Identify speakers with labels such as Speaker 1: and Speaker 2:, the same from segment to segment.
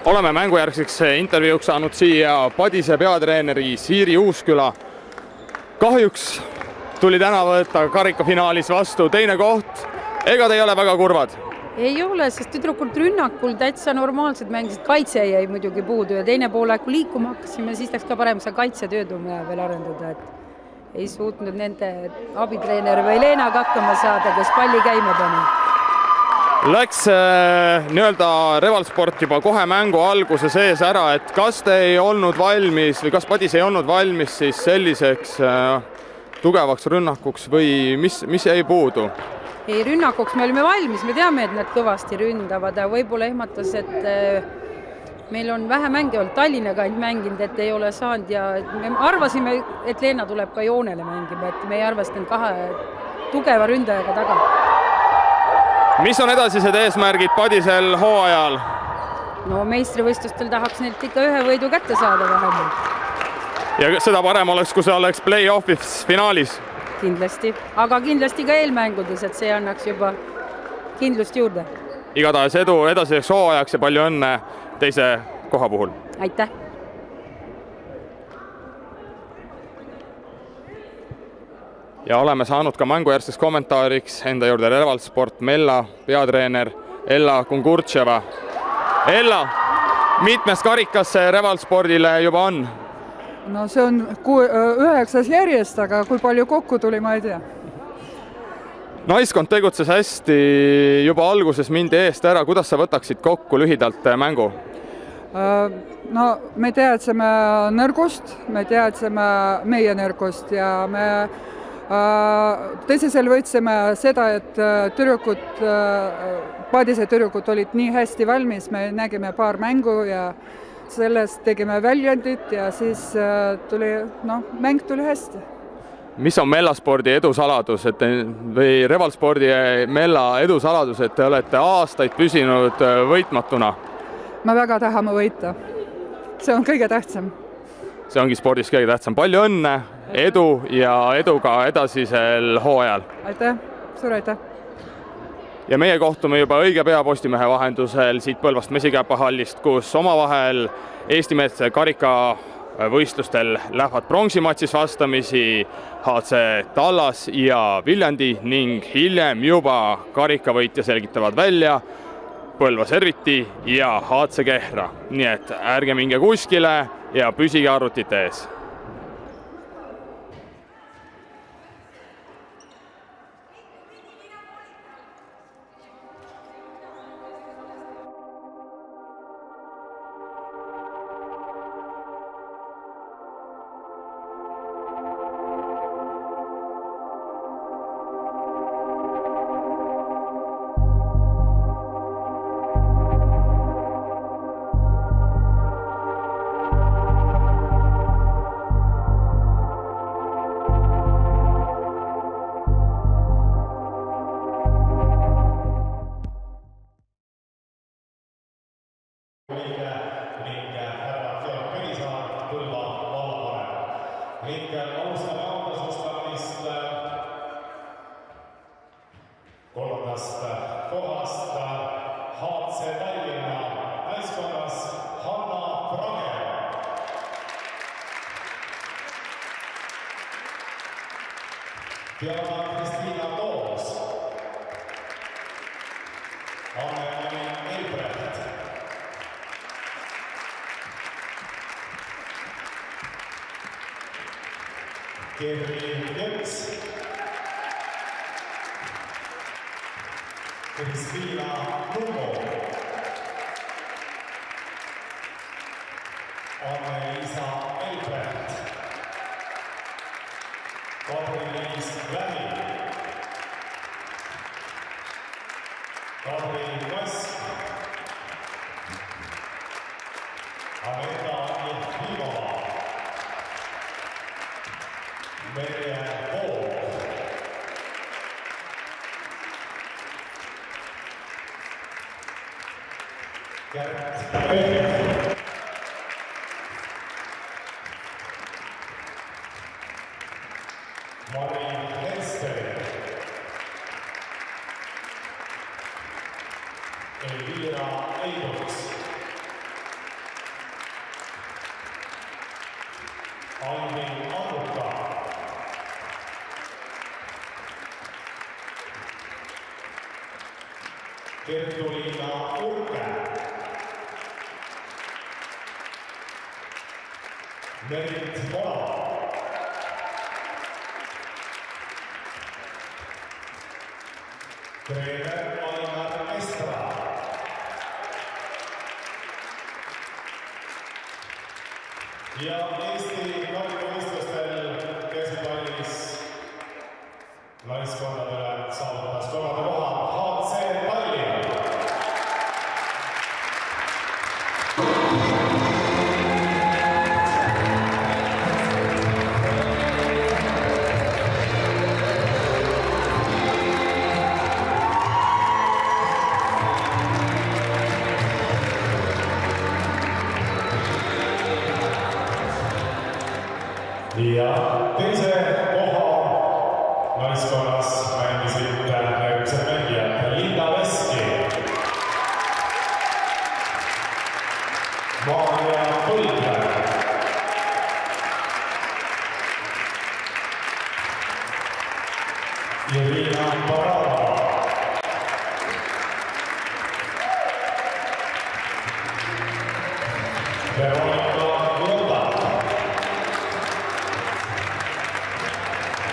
Speaker 1: Oleme mängujärgseks intervjuuks saanud siia Padise peatreeneri Siiri Uusküla. Kahjuks tuli täna võtta karikafinaalis vastu teine koht. Ega te ei ole väga kurvad?
Speaker 2: Ei ole, sest tüdrukult rünnakul täitsa normaalselt mängisid. Kaitse jäi muidugi puudu ja teine poole, kui liikuma hakkasime, siis läks ka parem see kaitsetööd on vaja veel arendada. Et ei suutnud nende abitreener või Leenaga hakkama saada, kes palli käima pani.
Speaker 1: Läks nii-öelda Revalsport juba kohe mängu alguse sees ära, et kas te ei olnud valmis või kas Padis ei olnud valmis siis selliseks tugevaks rünnakuks või mis jäi puudu?
Speaker 2: Ei, rünnakuks me olime valmis, me teame, et nad kõvasti ründavad ja võib-olla ehmatas, et meil on vähe mänge olnud Tallinnaga ainult mänginud, et ei ole saanud ja me arvasime, et Leena tuleb ka joonele mängima, et me ei arvestanud kahe tugeva ründajaga taga.
Speaker 1: Mis on edasised eesmärgid Padisel hooajal?
Speaker 2: No meistrivõistlustel tahaks neilt ikka ühe võidu kätte saada vähemalt.
Speaker 1: Ja seda parem oleks, kui see oleks play-offis finaalis?
Speaker 2: Kindlasti, aga kindlasti ka eelmängudes, et see annaks juba kindlust juurde.
Speaker 1: Igatahes edu edasiseks hooajaks ja palju õnne teise koha puhul.
Speaker 2: Aitäh!
Speaker 1: Ja oleme saanud ka mängujärgseks kommentaariks enda juurde Revalsport Mella peatreener Ella Kungurtševa. Ella, mitmes karikas see Revalspordile juba on?
Speaker 3: No see on 9. järjest, aga kui palju kokku tuli, ma ei tea.
Speaker 1: Naiskond tegutses hästi, juba alguses mindi eest ära. Kuidas sa võtaksid kokku lühidalt mängu?
Speaker 3: No me teadsime nõrgust, me teadsime meie nõrgust ja me tõsisel võtsime seda, et Padise tüdrukud olid nii hästi valmis, me nägime paar mängu ja sellest tegime väljendit ja siis mäng tuli hästi.
Speaker 1: Mis on Mellaspordi edusaladus või Revalspordi Mella edusaladus, et te olete aastaid püsinud võitmatuna?
Speaker 3: Me väga tahame võita. See on kõige tähtsam.
Speaker 1: See ongi spordis kõige tähtsam. Palju õnne, edu ja edu ka edasisel hooajal.
Speaker 3: Aitäh, suur aitäh!
Speaker 1: Ja meie kohtume juba õige pea Postimehe vahendusel siit Põlvast Mesikäpahallist, kus omavahel Eesti meeste karikavõistlustel lähevad pronksimatsis vastamisi HC Tallas ja Viljandi ning hiljem juba karikavõitja selgitavad välja Põlva Serviti ja HC Kehra. Nii et ärge minge kuskile ja püsige arvutite ees.
Speaker 4: Aivil Aruka. Kertu-Liina Urke. Merit Mola. Treener Ainar Estra. Ja Eesti karikavõistlustel käsipallis naiskonnadele saavutas kolmanda koha HC Tallinn. Ja teise koha naiskonnas mängisid järgmised mängijad Linna Veski, Maarja Põldberg, Irina Baraba, Veronika Lotak,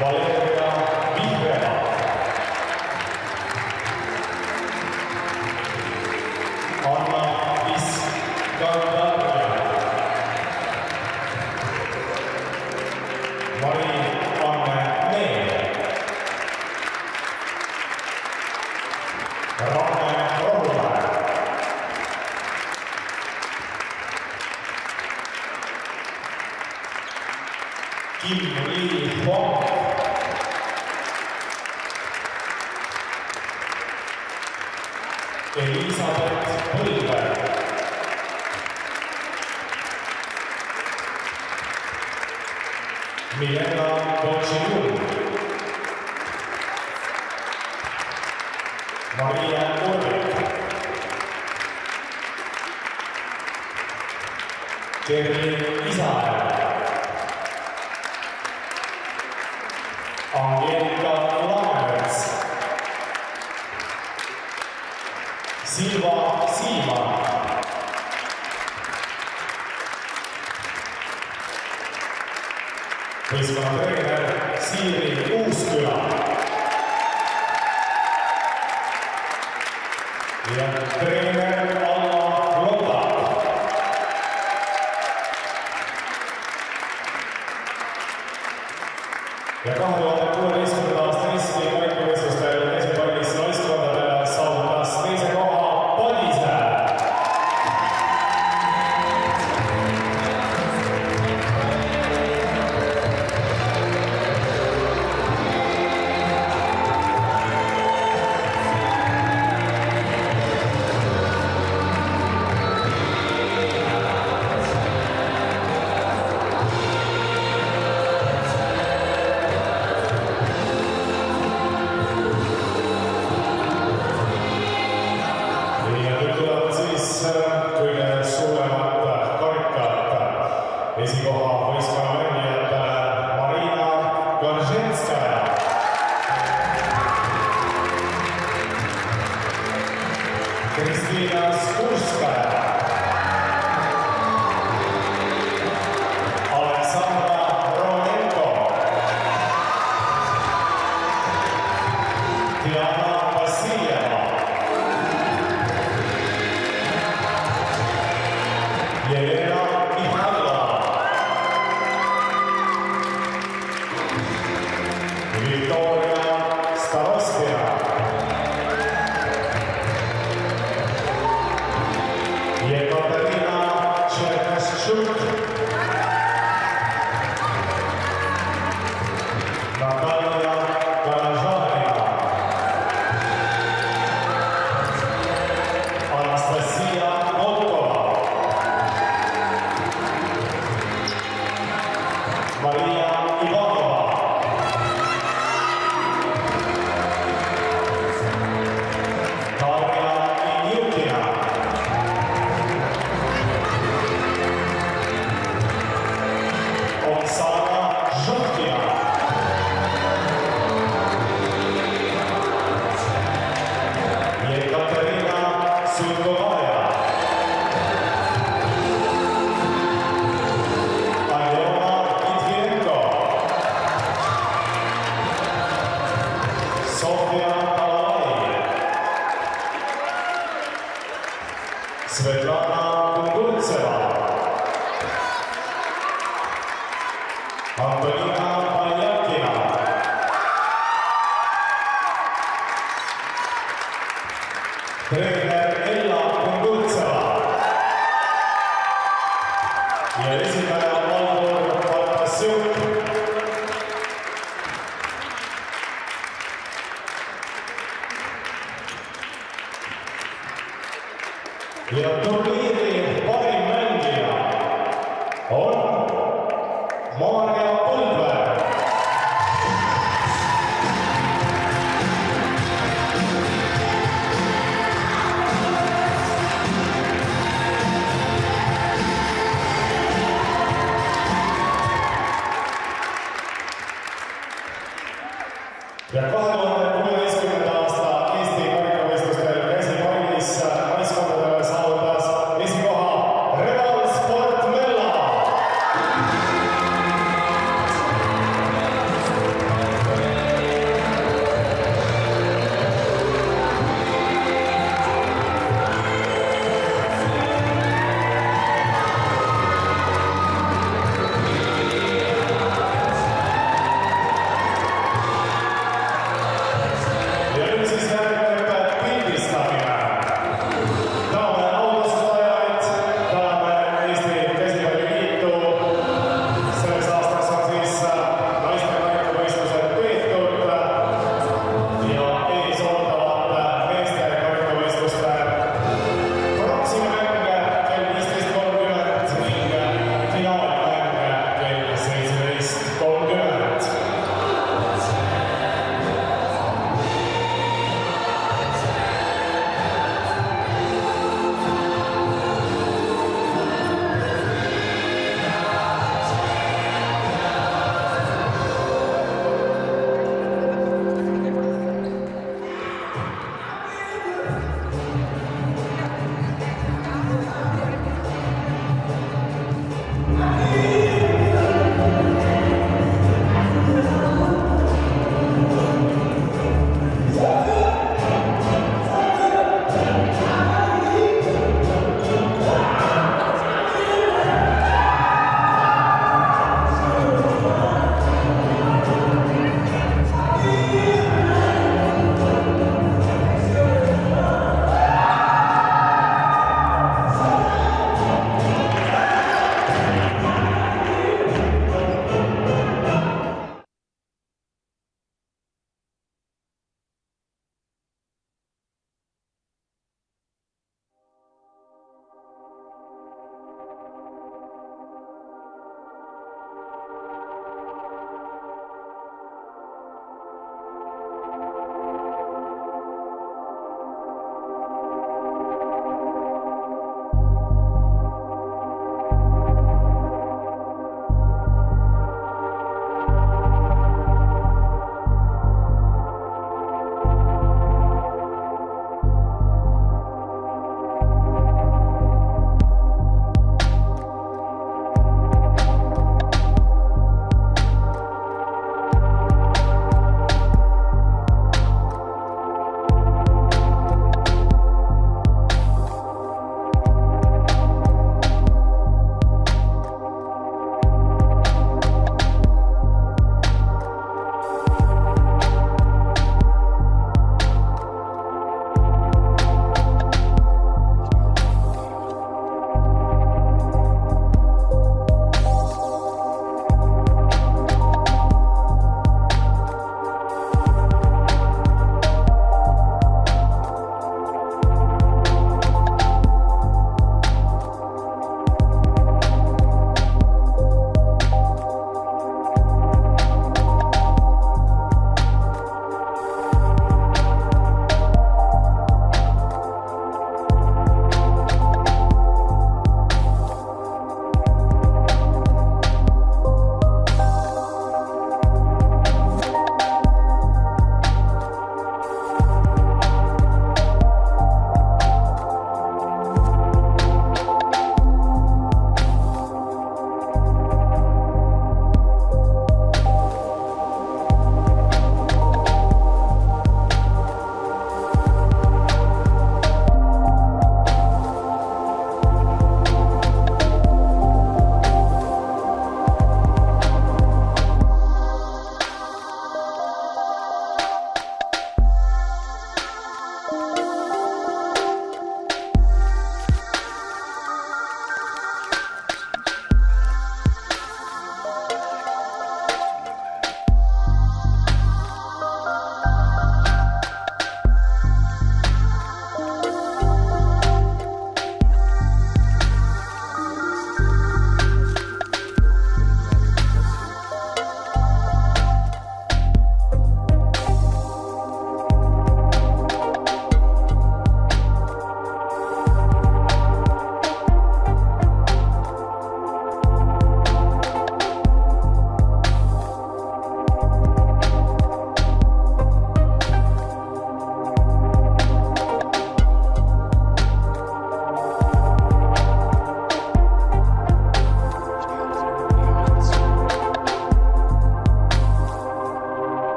Speaker 4: Valeria Vihreva, Anna Iskandarja, Mari-Anne Meel, Ranne Rohumäe, Kim-Li Huang, Elisabeth Põldberg, Milena Totšinul, Maria Urvik, Kerli Isael, Angelika Lammerts, Silva Siimann, võistkonna treener Siiri Uusküla ja treener Alla Lotak. Ja 2016. aasta Eesti karikavõistlustel käsipallis naiskondadele saavutas teise koha Padise. Kõige suuremat karikat esikoha võistkonna mängijatele Marina Gorženskaja, Kristina Skurskaja, Aleksandra Romenko, Diana Vassiljeva, Jelena Mihhailova, Viktoria Starostina, Svetlana Kungurtseva, Antonina Paljakina, treener Ella Kungurtseva ja esindaja Valdur Partassiuk. Ja turniiri